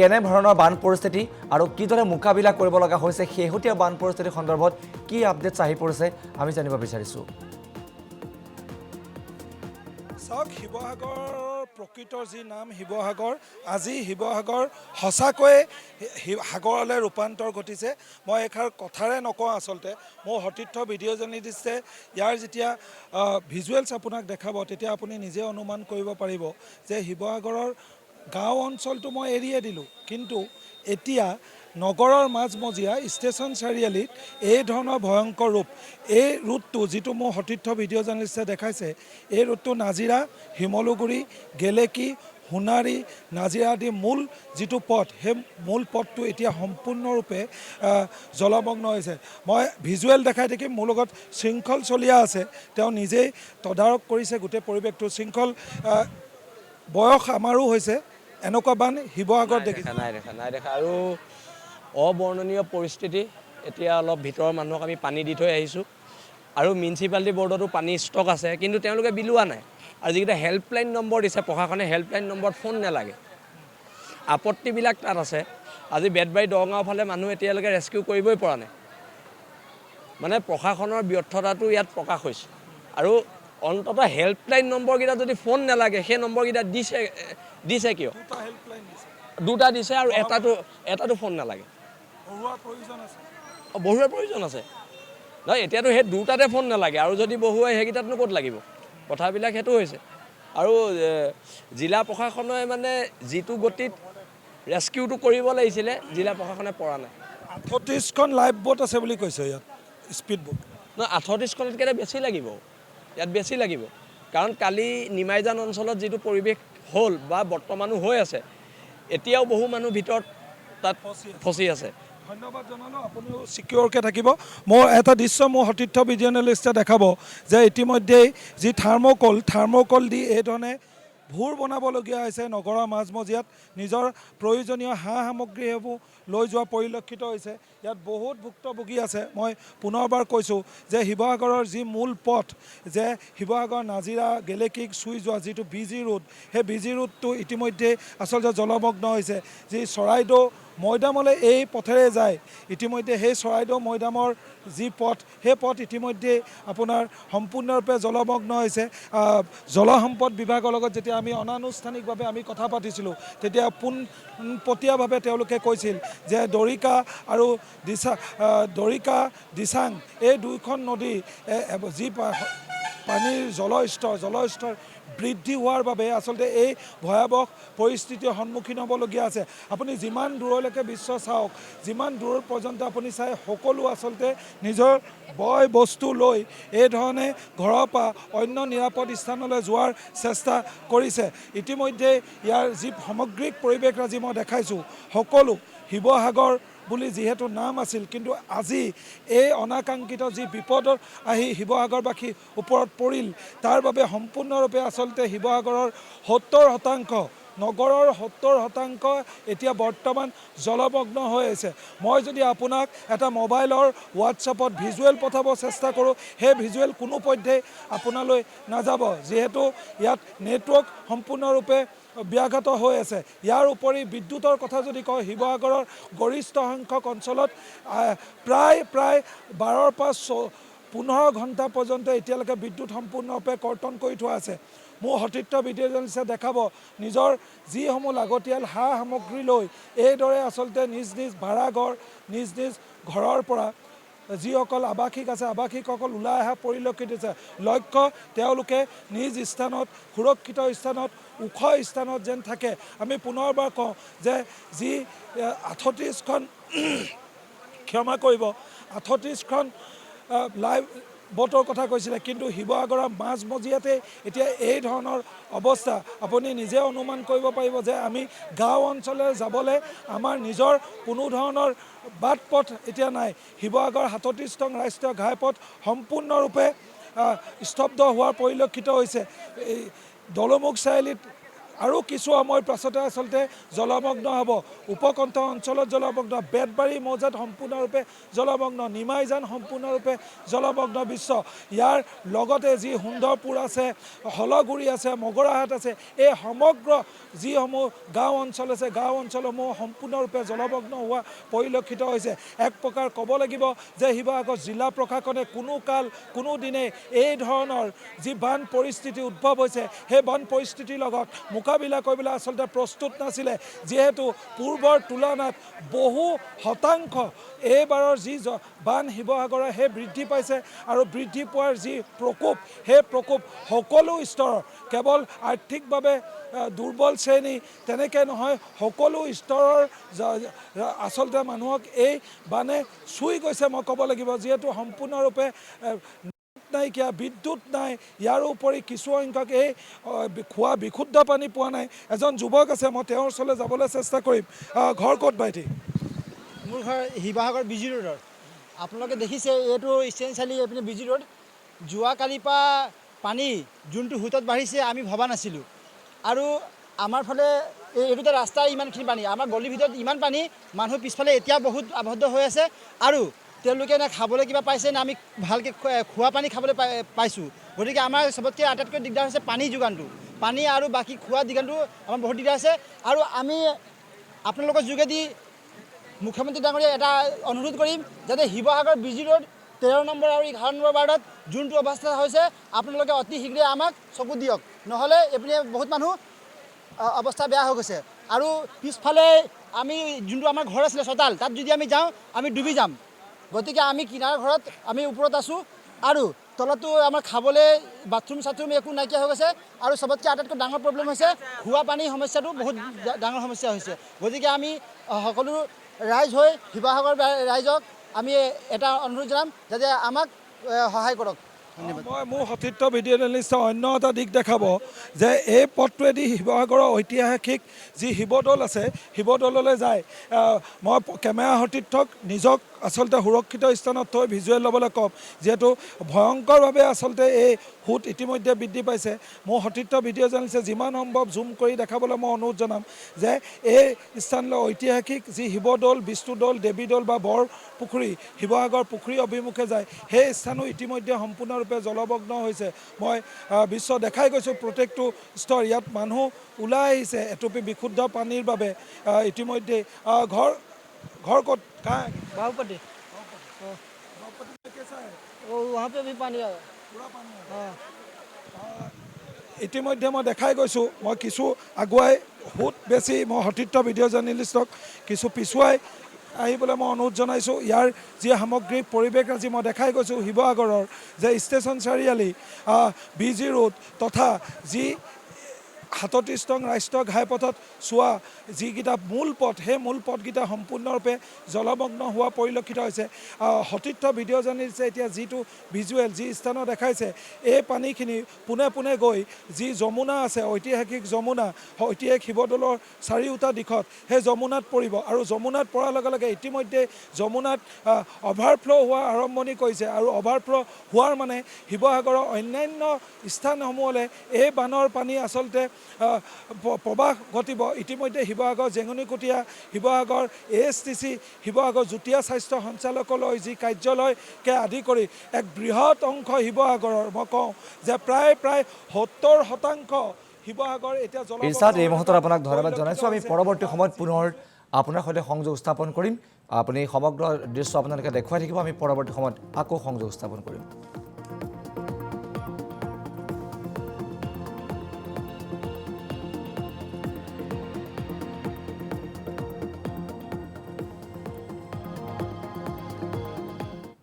কেনেধৰণৰ বান পৰিস্থিতি আৰু কিদৰে মোকাবিলা কৰিব লগা হৈছে শেহতীয়া বান পৰিস্থিতিৰ সন্দৰ্ভত কি আপডেটছ আহি পৰিছে আমি জানিব বিচাৰিছোঁ। চাওক, শিৱসাগৰৰ প্ৰকৃতৰ যি নাম শিৱসাগৰ, আজি শিৱসাগৰ সঁচাকৈয়ে সাগৰলৈ ৰূপান্তৰ ঘটিছে। মই এষাৰ কথাৰে নকওঁ, আচলতে মোৰ সতীৰ্থ ভিডিঅ' জাৰ্নেলিষ্টে ইয়াৰ যেতিয়া ভিজুৱেলছ আপোনাক দেখাব তেতিয়া আপুনি নিজে অনুমান কৰিব পাৰিব যে শিৱসাগৰৰ গাঁও অঞ্চলটো মই এৰিয়ে দিলোঁ, কিন্তু এতিয়া নগৰৰ মাজমজিয়া ষ্টেচন চাৰিআলিত এই ধৰণৰ ভয়ংকৰ ৰূপ, এই ৰুটটো যিটো মোৰ সতীৰ্থ ভিডিঅ' জাৰ্নেলিষ্টে দেখাইছে, এই ৰুটটো নাজিৰা, শিমলুগুৰি, গেলেকী, সোণাৰী, নাজিৰা আদি মূল যিটো পথ, সেই মূল পথটো এতিয়া সম্পূৰ্ণৰূপে জলমগ্ন হৈছে। মই ভিজুৱেল দেখাই থাকিম, মোৰ লগত শৃংখল চলিয়া আছে, তেওঁ নিজেই তদাৰক কৰিছে গোটেই পৰিৱেশটো। শৃংখল, বয়স আমাৰো হৈছে, এনেকুৱা বান শিৱসাগৰ দেখিছে? নাই দেখা আৰু অবৰ্ণনীয় পৰিস্থিতি। এতিয়া অলপ ভিতৰৰ মানুহক আমি পানী দি থৈ আহিছোঁ আৰু মিউনিচিপালিটি বৰ্ডতো পানী ষ্টক আছে, কিন্তু তেওঁলোকে বিলোৱা নাই। আৰু যিকেইটা হেল্পলাইন নম্বৰ দিছে প্ৰশাসনে, হেল্পলাইন নম্বৰত ফোন নালাগে, আপত্তিবিলাক তাত আছে। আজি বেতবাৰী দৰঙাও ফালে মানুহ এতিয়ালৈকে ৰেস্কিউ কৰিবই পৰা নাই। মানে প্ৰশাসনৰ ব্যৰ্থতাটো ইয়াত প্ৰকাশ হৈছে। আৰু অন্ততঃ হেল্পলাইন নম্বৰকেইটা যদি ফোন নালাগে, সেই নম্বৰকেইটা দিছে কিয়? দুটা দিছে আৰু এটাতো ফোন নালাগে। বহুৱাৰ প্ৰয়োজন আছে নহয়, এতিয়াতো সেই দুটাতে ফোন নালাগে, আৰু যদি বহুৱাই সেইকেইটাতনো ক'ত লাগিব? কথাবিলাক সেইটো হৈছে। আৰু জিলা প্ৰশাসনে মানে যিটো গতিত ৰেস্কিউটো কৰিব লাগিছিলে, জিলা প্ৰশাসনে পৰা নাই। 38খন লাইফ বোট আছে বুলি কৈছে ইয়াত, স্পীড বোট। নহয়, 38খনতকৈ বেছি লাগিব, ইয়াত বেছি লাগিব। কাৰণ কালি নিমাইজান অঞ্চলত যিটো পৰিৱেশ হ'ল বা বৰ্তমানো হৈ আছে, এতিয়াও বহু মানুহ ভিতৰত তাত ফচি আছে। ধন্যবাদ জনালোঁ, আপুনিও ছিকিউৰকৈ থাকিব। মোৰ এটা দৃশ্য মোৰ সতীৰ্থ ভিডিঅ' জাৰ্নেলিষ্টে দেখাব যে ইতিমধ্যেই যি থাৰ্মকল দি এইধৰণে ভূৰ বনাবলগীয়া হৈছে নগৰৰ মাজমজিয়াত। নিজৰ প্ৰয়োজনীয় সা সামগ্ৰীসমূহ লৈ যোৱা পৰিলক্ষিত হৈছে। ইয়াত বহুত ভুক্তভোগী আছে। মই পুনৰবাৰ কৈছোঁ যে শিৱসাগৰৰ যি মূল পথ, যে শিৱসাগৰ নাজিৰা গেলেকীক চুই যোৱা যিটো BG ৰোড, সেই BG ৰোডটো ইতিমধ্যে আচলতে জলমগ্ন হৈছে। যি চৰাইদেউ মৈদামলৈ এই পথেৰে যায়, ইতিমধ্যে সেই চৰাইদেউ মৈদামৰ যি পথ, সেই পথ ইতিমধ্যে আপোনাৰ সম্পূৰ্ণৰূপে জলমগ্ন হৈছে। জলসম্পদ বিভাগৰ লগত যেতিয়া আমি অনানুষ্ঠানিকভাৱে আমি কথা পাতিছিলোঁ, তেতিয়া পোনপটীয়াভাৱে তেওঁলোকে কৈছিল যে দৰিকা আৰু দিচাং এই দুয়োখন নদী যি পানীৰ জলস্তৰ বৃদ্ধি হোৱাৰ বাবে আচলতে এই ভয়াৱহ পৰিস্থিতিৰ সন্মুখীন হ'বলগীয়া আছে। আপুনি যিমান দূৰলৈকে বিশ্ব চাওক, যিমান দূৰ পৰ্যন্ত আপুনি চাই, সকলো আচলতে নিজৰ বয় বস্তু লৈ এই ধৰণে ঘৰৰ পৰা অন্য নিৰাপদ স্থানলৈ যোৱাৰ চেষ্টা কৰিছে। ইতিমধ্যে ইয়াৰ যি সামগ্ৰিক পৰিৱেশৰাজি মই দেখাইছোঁ, সকলো শিৱসাগৰ বুলি যিহেতু নাম আছিল, কিন্তু আজি এই অনাকাংক্ষিত যি বিপদত আহি শিৱসাগৰবাসীৰ ওপৰত পৰিল, তাৰ বাবে সম্পূৰ্ণৰূপে আচলতে শিৱসাগৰৰ 70% নগৰৰ 70% এতিয়া বৰ্তমান জলমগ্ন হৈ আছে। মই যদি আপোনাক এটা মোবাইলৰ হোৱাটছআপত ভিজুৱেল পঠাব চেষ্টা কৰোঁ, সেই ভিজুৱেল কোনোপধ্যেই আপোনালৈ নাযাব, যিহেতু ইয়াত নেটৱৰ্ক সম্পূৰ্ণৰূপে ব্যাঘাত হৈ আছে। ইয়াৰ উপৰি বিদ্যুতৰ কথা যদি কওঁ, শিৱসাগৰৰ গৰিষ্ঠ সংখ্যক অঞ্চলত প্ৰায় 12ৰ পৰা 15 ঘণ্টা পৰ্যন্ত এতিয়ালৈকে বিদ্যুৎ সম্পূৰ্ণৰূপে কৰ্তন কৰি থোৱা আছে। মোৰ সতীৰ্থ ভিডিঅ' জাৰ্নেলিষ্টে দেখাব, নিজৰ যিসমূহ লাগতিয়াল সা সামগ্ৰী লৈ এইদৰে আচলতে নিজ ভাড়াঘৰ, নিজ ঘৰৰ পৰা যিসকল আৱাসিক আছে, আৱাসিকসকল ওলাই অহা পৰিলক্ষিত হৈছে। লক্ষ্য তেওঁলোকে নিজ স্থানত, সুৰক্ষিত স্থানত, ওখ স্থানত যেন থাকে। আমি পুনৰবাৰ কওঁ যে যি 38খন ক্ষমা কৰিব, 38খন লাইভ বটৰ কথা কৈছিলে, কিন্তু শিৱসাগৰৰ মাজমজিয়াতে এতিয়া এই ধৰণৰ অৱস্থা। আপুনি নিজে অনুমান কৰিব পাৰিব যে আমি গাঁও অঞ্চললৈ যাবলৈ আমাৰ নিজৰ কোনো ধৰণৰ বাট পথ এতিয়া নাই। শিৱসাগৰ 37 নং ৰাষ্ট্ৰীয় ঘাইপথ সম্পূৰ্ণৰূপে স্তব্ধ হোৱাৰ পৰিলক্ষিত হৈছে। এই দলমুখ চাৰিআলিত আৰু কিছু সময় পাছতে আচলতে জলমগ্ন হ'ব উপকণ্ঠ অঞ্চলত জলমগ্ন বেতবাৰী মৌজাত সম্পূৰ্ণৰূপে জলমগ্ন নিমাইজান সম্পূৰ্ণৰূপে জলমগ্ন বিশ্ব ইয়াৰ লগতে যি সুন্দৰপুৰ আছে হলগুৰি আছে মগৰাহাট আছে এই সমগ্ৰ যিসমূহ গাঁও অঞ্চল আছে গাঁও অঞ্চলসমূহ সম্পূৰ্ণৰূপে জলমগ্ন হোৱা পৰিলক্ষিত হৈছে এক প্ৰকাৰ ক'ব লাগিব যে শিৱসাগৰ জিলা প্ৰশাসনে কোনো কাল কোনো দিনে এই ধৰণৰ যি বান পৰিস্থিতি উদ্ভৱ হৈছে সেই বান পৰিস্থিতিৰ লগত মোকাবিলা কৰিবলৈ আচলতে প্ৰস্তুত নাছিলে যিহেতু পূৰ্বৰ তুলনাত বহু শতাংশ এইবাৰৰ যি বান শিৱসাগৰৰ সেই বৃদ্ধি পাইছে আৰু বৃদ্ধি পোৱাৰ যি প্ৰকোপ সেই প্ৰকোপ সকলো স্তৰৰ কেৱল আৰ্থিকভাৱে দুৰ্বল শ্ৰেণী তেনেকৈ নহয় সকলো স্তৰৰ আচলতে মানুহক এই বানে চুই গৈছে মই ক'ব লাগিব যিহেতু সম্পূৰ্ণৰূপে নাইকিয়া বিদ্যুৎ নাই ইয়াৰ উপৰি কিছু সংখ্যক এই খোৱা বিশুদ্ধ পানী পোৱা নাই এজন যুৱক আছে মই তেওঁৰ ওচৰলৈ যাবলৈ চেষ্টা কৰিম ঘৰ ক'ত ভাইটি মোৰ ঘৰ শিৱসাগৰ বিজি ৰোডৰ আপোনালোকে দেখিছে এইটো ষ্টেণ্ড চালি এইপিনে বিজি ৰোড যোৱাকালিৰ পৰা পানী যোনটো সোঁতত বাঢ়িছে আমি ভবা নাছিলোঁ আৰু আমাৰ ফালে এইটোতে ৰাস্তাৰ ইমানখিনি পানী আমাৰ গলিৰ ভিতৰত ইমান পানী মানুহ পিছফালে এতিয়া বহুত আবদ্ধ হৈ আছে আৰু তেওঁলোকে না খাবলৈ কিবা পাইছে না আমি ভালকৈ খোৱা পানী খাবলৈ পাইছোঁ গতিকে আমাৰ চবতকৈ আটাইতকৈ দিগদাৰ হৈছে পানী যোগানটো পানী আৰু বাকী খোৱা যোগানটো আমাৰ বহুত দিগদাৰ আছে আৰু আমি আপোনালোকৰ যোগেদি মুখ্যমন্ত্ৰী ডাঙৰীয়া এটা অনুৰোধ কৰিম যাতে শিৱসাগৰ বিজি ৰোড 13 নম্বৰ আৰু 11 নম্বৰ ৱাৰ্ডত যোনটো অৱস্থা হৈছে আপোনালোকে অতি শীঘ্ৰে আমাক চকু দিয়ক নহ'লে এইপিনে বহুত মানুহ অৱস্থা বেয়া হৈ গৈছে আৰু পিছফালে আমি যোনটো আমাৰ ঘৰ আছিলে চোতাল তাত যদি আমি যাওঁ আমি ডুবি যাম গতিকে আমি কিনাৰ ঘৰত আমি ওপৰত আছোঁ আৰু তলতো আমাৰ খাবলৈ বাথৰুম চাথৰুম একো নাইকিয়া হৈ গৈছে আৰু চবতকৈ আটাইতকৈ ডাঙৰ প্ৰব্লেম হৈছে খোৱা পানীৰ সমস্যাটো বহুত ডাঙৰ সমস্যা হৈছে গতিকে আমি সকলো ৰাইজ হৈ শিৱসাগৰ ৰাইজক আমি এটা অনুৰোধ জনাম যাতে আমাক সহায় কৰক মই মোৰ সতীৰ্থ ভিডিঅ' জাৰ্নেলিষ্টে অন্য এটা দিশ দেখাব যে এই পথটোৱেদি শিৱসাগৰৰ ঐতিহাসিক যি শিৱদৌল আছে শিৱদৌললৈ যায় মই কেমেৰা সতীৰ্থক নিজক আচলতে সুৰক্ষিত স্থানত থৈ ভিজুৱেল ল'বলৈ ক'ম যিহেতু ভয়ংকৰভাৱে আচলতে এই সোঁত ইতিমধ্যে বৃদ্ধি পাইছে মোৰ সতীৰ্থ ভিডিঅ' জাৰ্নেলিষ্টে যিমান সম্ভৱ জুম কৰি দেখাবলৈ মই অনুৰোধ জনাম যে এই স্থানলৈ ঐতিহাসিক যি শিৱদৌল বিষ্ণুদৌল দেৱীদৌল বা বৰপুখুৰী শিৱসাগৰ পুখুৰী অভিমুখে যায় সেই স্থানো ইতিমধ্যে সম্পূৰ্ণৰূপে জলমগ্ন হৈছে মই বিশ্ব দেখাই গৈছোঁ প্ৰত্যেকটো স্তৰ ইয়াত মানুহ ওলাই আহিছে এটুপি বিশুদ্ধ পানীৰ বাবে ইতিমধ্যে घर को कहाँ है बाहुपट्टी वहाँ पे भी पानी आया पूरा पानी हाँ ইতিমধ্যে মই দেখাই গৈছোঁ মই কিছু আগুৱাই সোঁত বেছি মই সতীৰ্থ ভিডিঅ' জাৰ্নেলিষ্টক কিছু পিছুৱাই আহিবলৈ মই অনুৰোধ জনাইছোঁ ইয়াৰ যি সামগ্ৰিক পৰিৱেশ আজি মই দেখাই গৈছোঁ শিৱসাগৰৰ যে ষ্টেচন চাৰিআলি বিজি ৰোড তথা যি 37 নং ৰাষ্ট্ৰীয় ঘাইপথত চোৱা যিকেইটা মূল পথ সেই মূল পথকেইটা সম্পূৰ্ণৰূপে জলমগ্ন হোৱা পৰিলক্ষিত হৈছে সতীৰ্থ ভিডিঅ' জাৰ্নেলিষ্টে এতিয়া যিটো ভিজুৱেল যি স্থানত দেখাইছে এই পানীখিনি পোনে পোনে গৈ যি যমুনা আছে ঐতিহাসিক যমুনা ঐতিহাসিক শিৱদৌলৰ চাৰিওটা দিশত সেই যমুনাত পৰিব আৰু যমুনাত পৰাৰ লগে লগে ইতিমধ্যে যমুনাত অভাৰফ্ল' হোৱা আৰম্ভণি কৰিছে আৰু অভাৰফ্ল' হোৱাৰ মানে শিৱসাগৰৰ অন্যান্য স্থানসমূহলৈ এই বানৰ পানী আচলতে প্ৰবাহ ঘটিব ইতিমধ্যে শিৱসাগৰ জেঙনিকটীয়া শিৱসাগৰ ASTC শিৱসাগৰ যুটীয়া স্বাস্থ্য সঞ্চালকালয় যি কাৰ্যালয়কে আদি কৰি এক বৃহৎ অংশ শিৱসাগৰৰ মই কওঁ যে প্ৰায় 70% শিৱসাগৰ এতিয়া ইৰছাদ এই মুহূৰ্তত আপোনাক ধন্যবাদ জনাইছোঁ আমি পৰৱৰ্তী সময়ত পুনৰ আপোনাৰ সৈতে সংযোগ স্থাপন কৰিম আপুনি সমগ্ৰ দৃশ্য আপোনালোকে দেখুৱাই থাকিব আমি পৰৱৰ্তী সময়ত আকৌ সংযোগ স্থাপন কৰিম